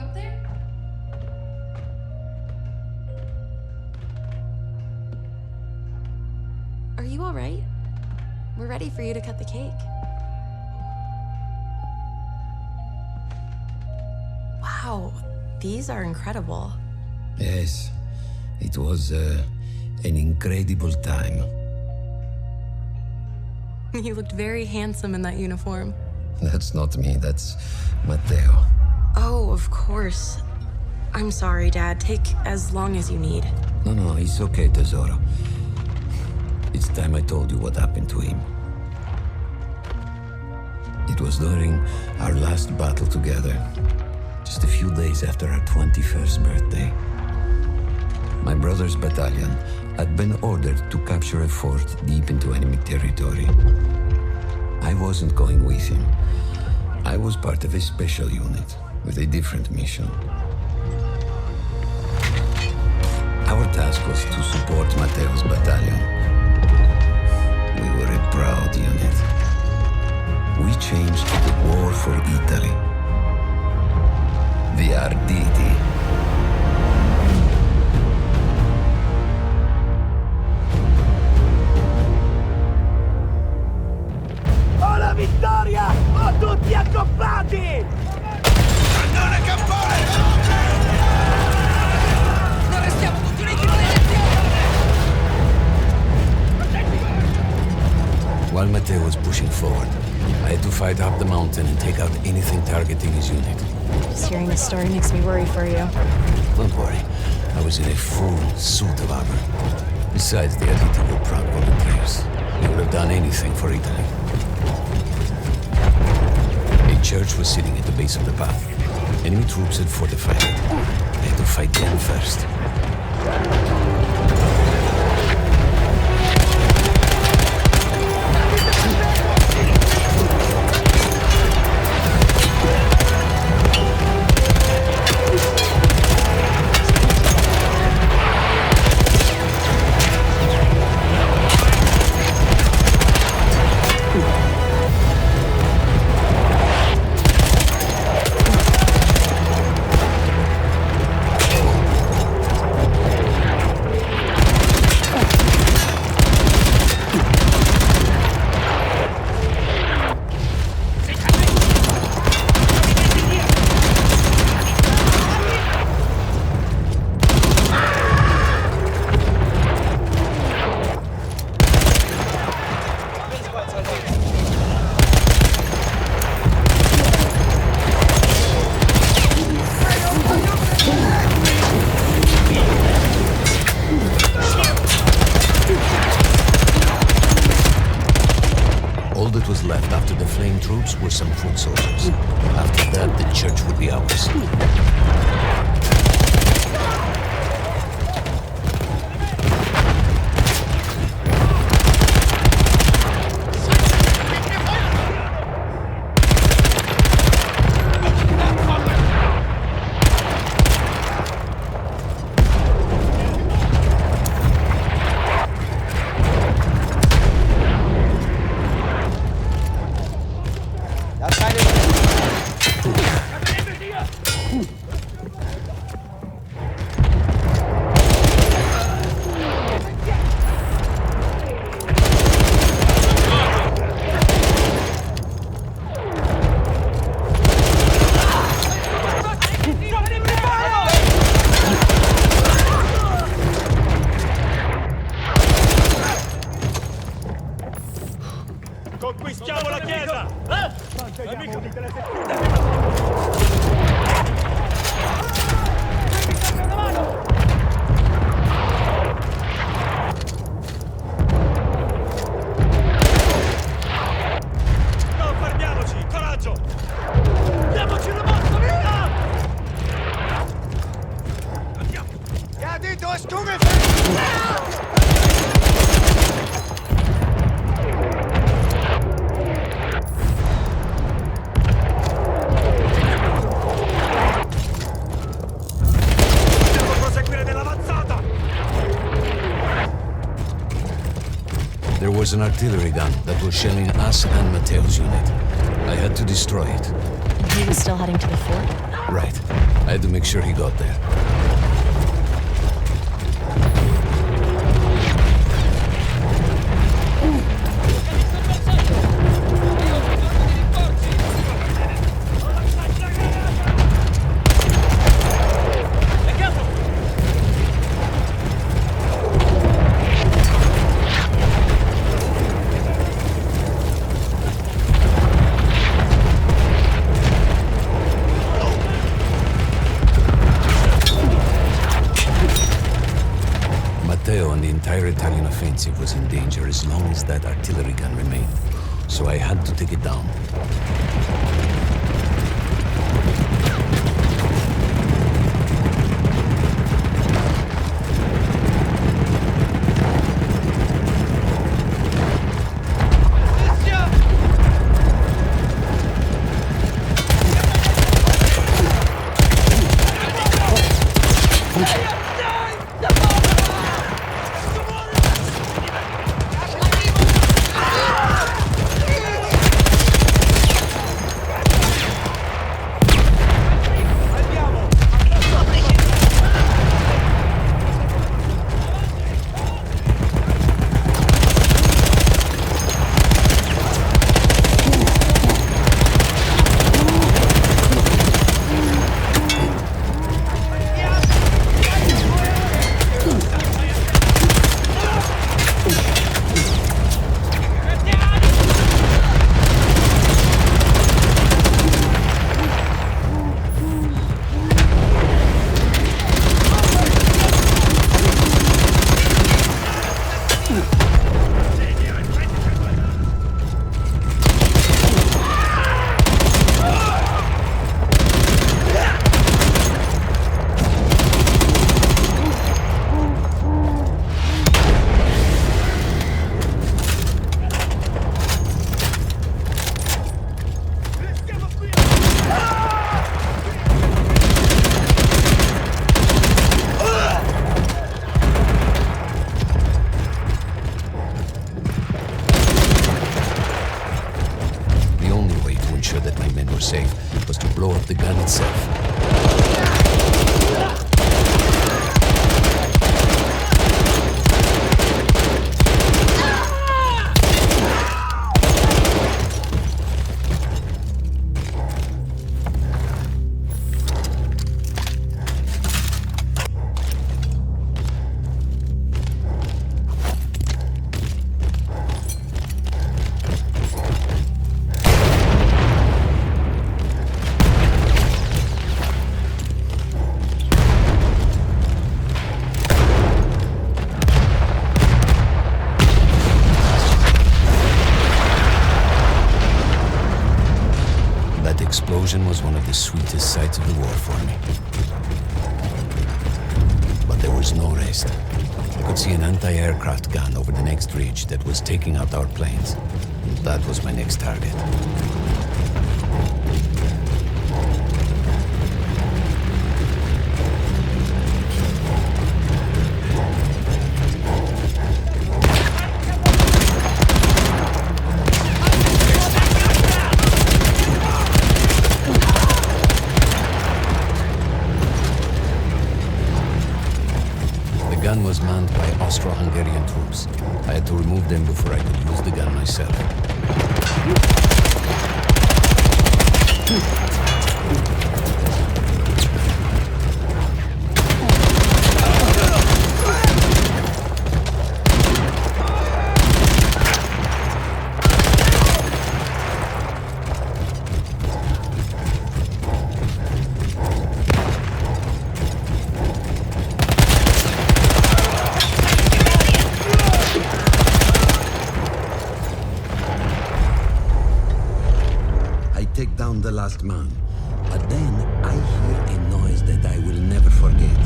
up there? Are you all right? We're ready for you to cut the cake. Wow, these are incredible. Yes, it was an incredible time. You looked very handsome in that uniform. That's not me, that's Matteo. Oh, of course. I'm sorry, Dad. Take as long as you need. No, it's okay, Tesoro. It's time I told you what happened to him. It was during our last battle together, just a few days after our 21st birthday. My brother's battalion had been ordered to capture a fort deep into enemy territory. I wasn't going with him. I was part of a special unit with a different mission. Our task was to support Matteo's battalion. We were a proud unit. We changed the war for Italy. The Arditi. Ho la vittoria! Ho tutti accoppati! Cannone campone! Non restiamo tutti uniti in While Matteo was pushing forward, I had to fight up the mountain and take out anything targeting his unit. Just hearing this story makes me worry for you. Don't worry, I was in a full suit of armor. Besides, the Arditi were proud volunteers. They would have done anything for Italy. A church was sitting at the base of the path. Enemy troops had fortified it. I had to fight them first. All that was left after the flame troops were some foot soldiers. After that, the church would be ours. Conquistiamo la chiesa! Non fermiamoci! Coraggio! Diamoci una mossa, via! Andiamo! Ja, die Durchstufe! There was an artillery gun that was shelling us and Matteo's unit. I had to destroy it. And he was still heading to the fort? Right. I had to make sure he got there. And the entire Italian offensive was in danger as long as that artillery gun remained. So I had to take it down. Safe was to blow up the gun itself. Explosion was one of the sweetest sights of the war for me. But there was no rest. I could see an anti-aircraft gun over the next ridge that was taking out our planes. That was my next target. The gun was manned by Austro-Hungarian troops. I had to remove them before I could use the gun myself. Take down the last man, but then I hear a noise that I will never forget.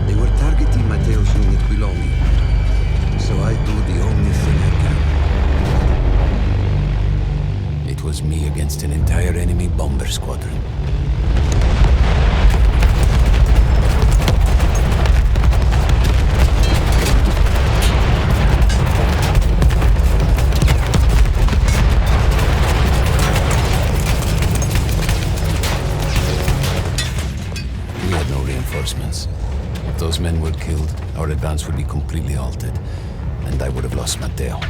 They were targeting Matteo's unit below me, so I do the only thing I can. It was me against an entire enemy bomber squadron. those men were killed, our advance would be completely halted, and I would have lost Matteo.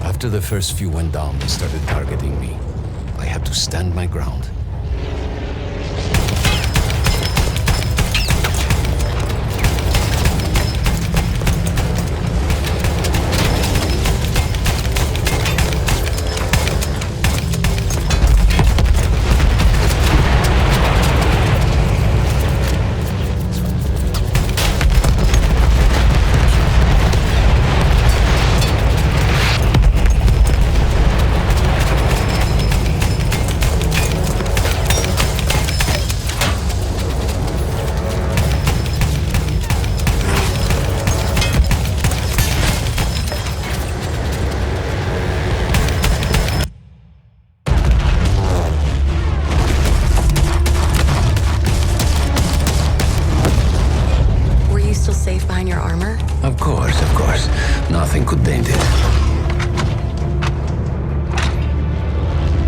After the first few went down, they started targeting me. I had to stand my ground. Safe behind your armor? Of course. Nothing could dent it.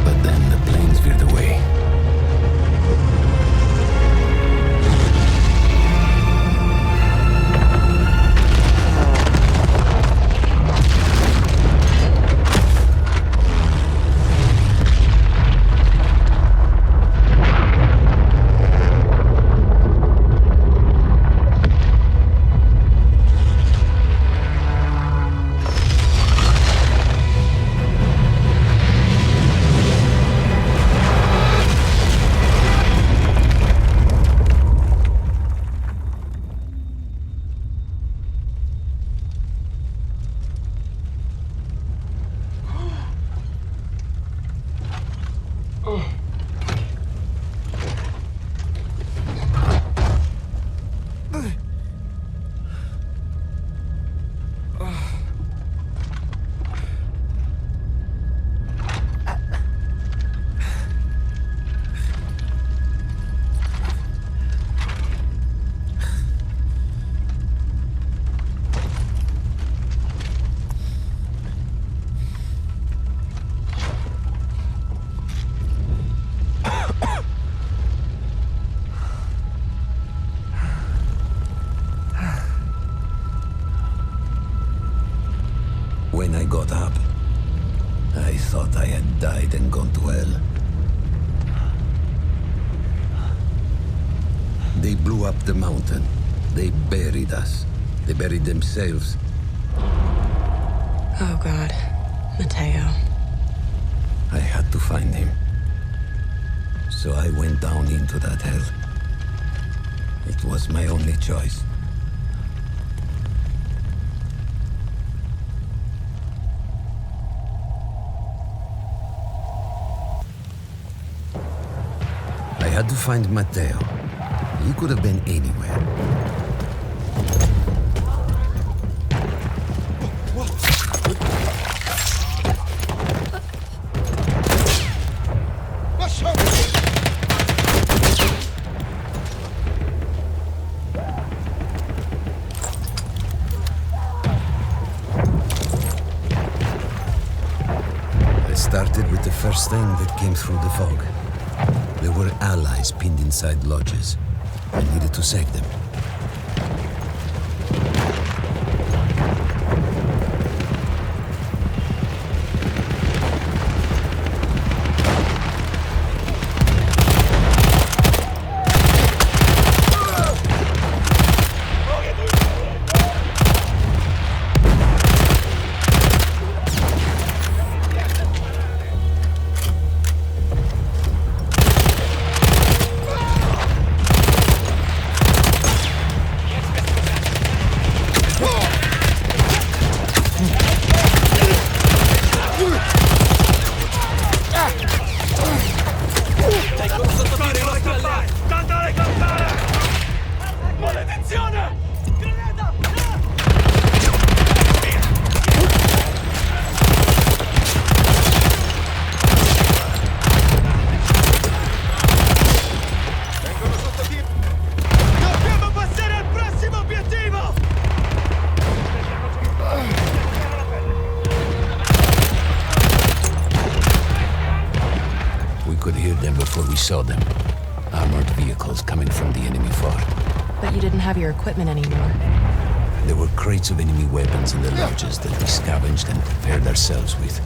But then the planes veered away. When I got up, I thought I had died and gone to hell. They blew up the mountain. They buried us. They buried themselves. Oh, God. Matteo. I had to find him. So I went down into that hell. It was my only choice. I had to find Matteo. He could have been anywhere. I started with the first thing that came through the fog. There were allies pinned inside lodges. I needed to save them. could hear them before we saw them. Armored vehicles coming from the enemy fort. But you didn't have your equipment anymore. There were crates of enemy weapons in the lodges that we scavenged and prepared ourselves with.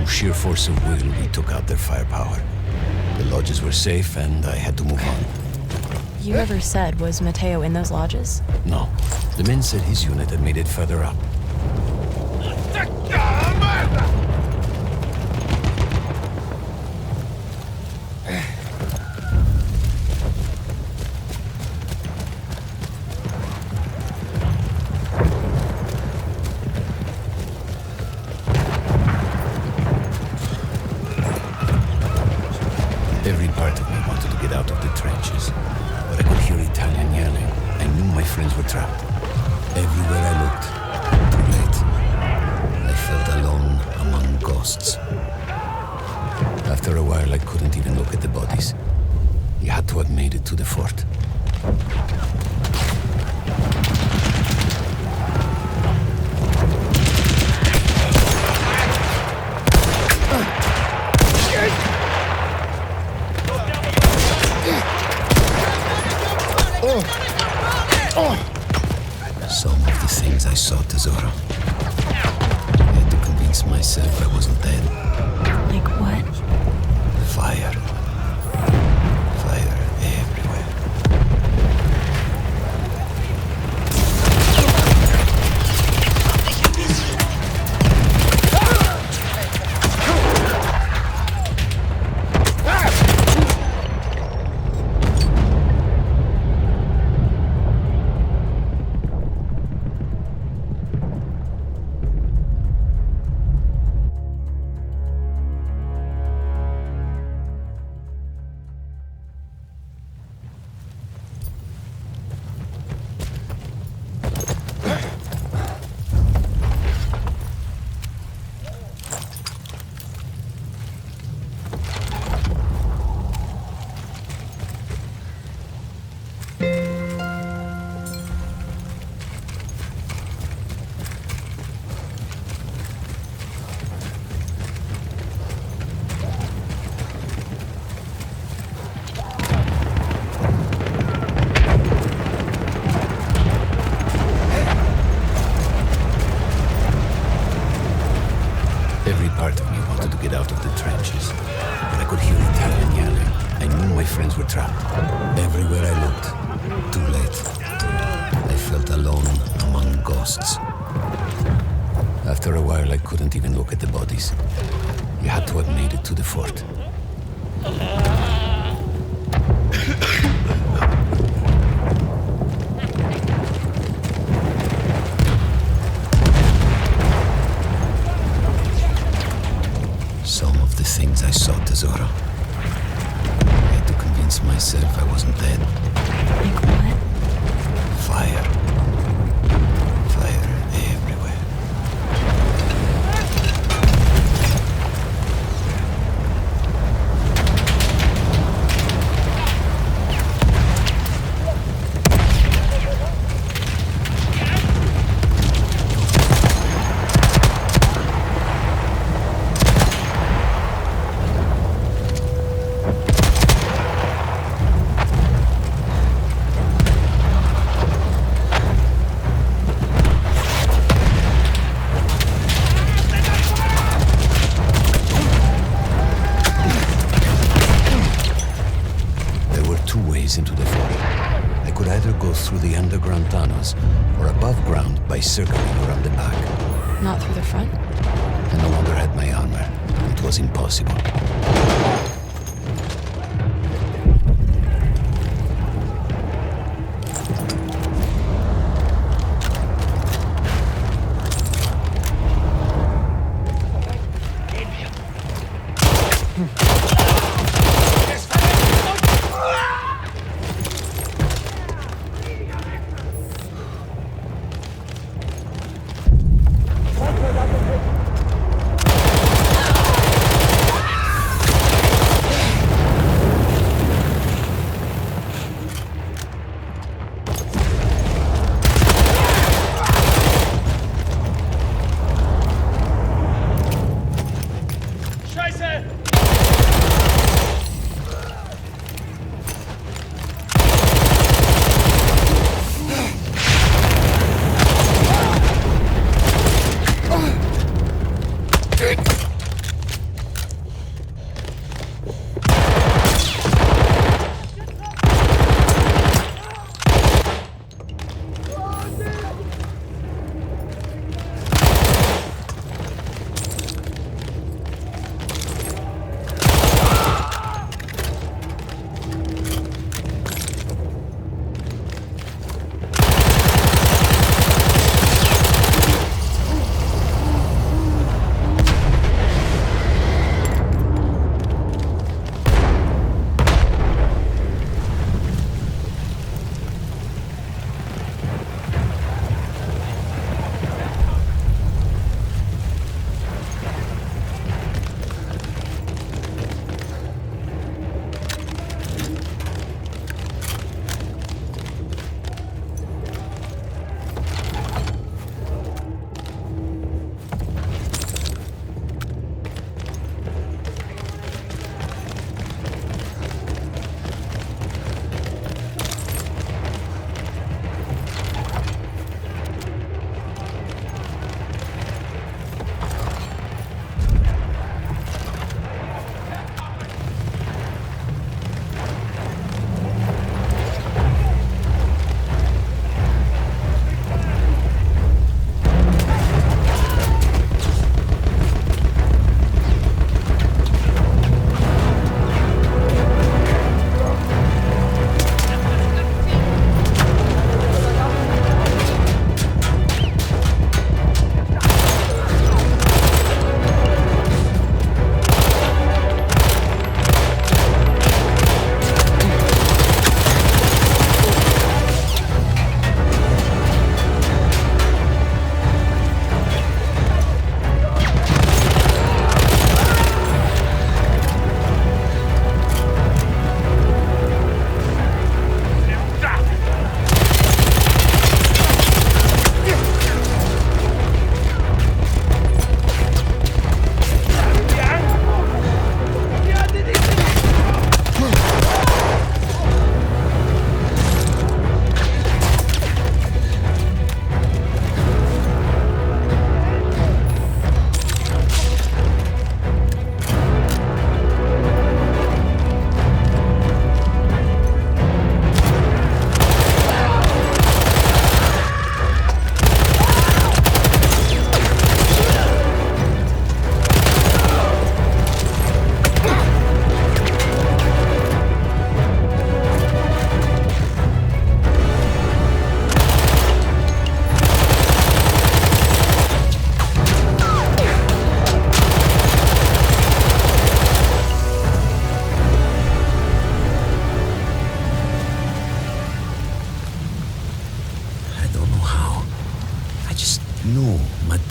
Sheer force of will, we took out their firepower. The lodges were safe, and I had to move on. You never said, was Matteo in those lodges? No. The men said his unit had made it further up. Every part of me wanted to get out of the trenches, but I could hear Italian yelling. I knew my friends were trapped. Everywhere I looked, too late. I felt alone among ghosts. After a while, I couldn't even look at the bodies. You had to have made it to the fort. Some of the things I saw, Tesoro. I had to convince myself I wasn't dead. Like what? Fire. Fire everywhere. wanted to get out of the trenches, but I could hear Italian yelling. I knew my friends were trapped. Everywhere I looked, too late. I felt alone among ghosts. After a while, I couldn't even look at the bodies. We had to have made it to the fort. Some of the things I saw, Tesoro. I had to convince myself I wasn't dead. Like what? Fire. Fire everywhere. Into the fort. I could either go through the underground tunnels or above ground by circling around the back. Not through the front? I no longer had my armor. It was impossible.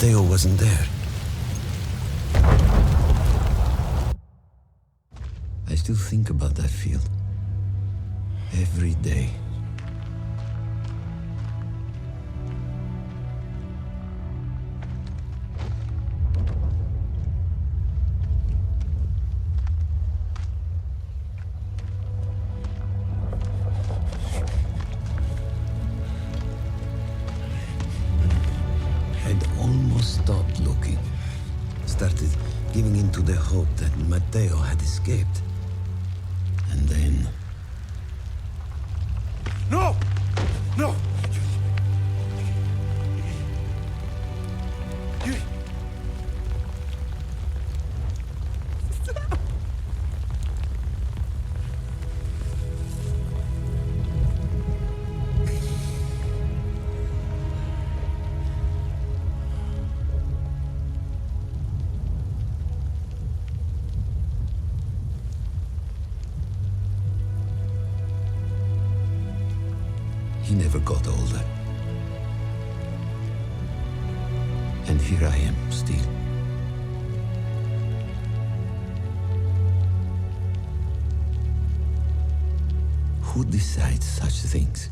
Matteo wasn't there. I still think about that field. Every day. I'd almost stopped looking. Started giving in to the hope that Matteo had escaped. And then... No! No! He never got older. And here I am, still. Who decides such things?